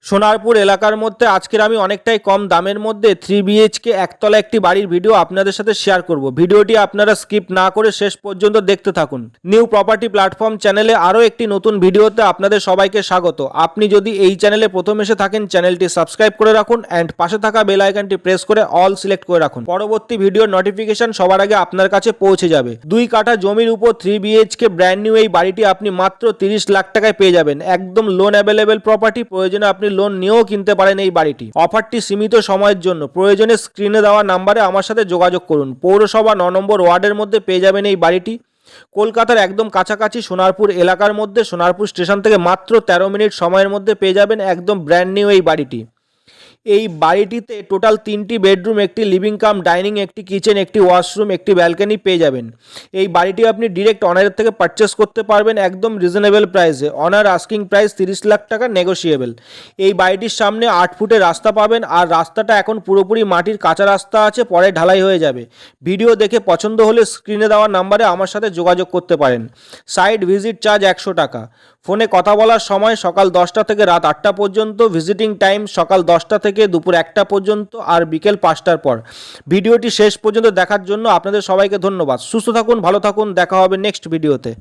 সোনারপুর এলাকার মধ্যে আজকের আমি অনেকটাই কম দামের মধ্যে 3 বিএইচকে একতলা একটি বাড়ির ভিডিও আপনাদের সাথে শেয়ার করব। ভিডিওটি আপনারা স্কিপ না করে শেষ পর্যন্ত দেখতে থাকুন। নিউ প্রপার্টি প্ল্যাটফর্ম চ্যানেলে আরও একটি নতুন ভিডিওতে আপনাদের সবাইকে স্বাগত। আপনি যদি এই চ্যানেলে প্রথম এসে থাকেন চ্যানেলটি সাবস্ক্রাইব করে রাখুন অ্যান্ড পাশে থাকা বেল আইকনটি প্রেস করে অল সিলেক্ট করে রাখুন। পরবর্তী ভিডিওর নোটিফিকেশন সবার আগে আপনার কাছে পৌঁছে যাবে। 2 কাঠা জমির উপর 3 বিএইচকে ব্র্যান্ড নিউ এই বাড়িটি আপনি মাত্র 30 লাখ টাকায় পেয়ে যাবেন। একদম লোন অ্যাভেলেবেল প্রপার্টি, প্রয়োজনে আপনি লোন নিয়েও কিনতে পারেন এই বাড়িটি। অফারটি সীমিত সময়ের জন্য। প্রয়োজনে স্ক্রিনে দেওয়া নাম্বারে আমার সাথে যোগাযোগ করুন। পৌরসভা 9 নম্বর ওয়ার্ডের মধ্যে পেয়ে যাবেন এই বাড়িটি। কলকাতার একদম কাছাকাছি সোনারপুর এলাকার মধ্যে সোনারপুর স্টেশন থেকে মাত্র 13 মিনিট সময়ের মধ্যে পেয়ে যাবেন একদম ব্র্যান্ড নিউ এই বাড়িটি। এই বাড়িটিতে টোটাল 3টি বেডরুম, একটি লিভিং কাম ডাইনিং, একটি কিচেন, একটি ওয়াশরুম, একটি ব্যালকনি পেয়ে যাবেন। এই বাড়িটি আপনি ডিরেক্ট অনারের থেকে পারচেস করতে পারবেন একদম রিজনেবল প্রাইসে। অনার আস্কিং প্রাইস 30 লাখ টাকা, নেগোশিয়েবল। এই বাড়িটির সামনে 8 ফুটের রাস্তা পাবেন, আর রাস্তাটা এখন পুরোপুরি মাটির কাঁচা রাস্তা আছে, পরে ঢালাই হয়ে যাবে। ভিডিও দেখে পছন্দ হলে স্ক্রিনে দেওয়া নাম্বারে আমার সাথে যোগাযোগ করতে পারেন। সাইট ভিজিট চার্জ 100 টাকা। ফোনে কথা বলার সময় সকাল 10টা থেকে রাত 8টা পর্যন্ত। ভিজিটিং টাইম সকাল 10টা থেকে দুপুর 1টা পর্যন্ত আর বিকেল 5টার পর। ভিডিওটি শেষ পর্যন্ত দেখার জন্য আপনাদের সবাইকে ধন্যবাদ। সুস্থ থাকুন, ভালো থাকুন, দেখা হবে নেক্সট ভিডিওতে।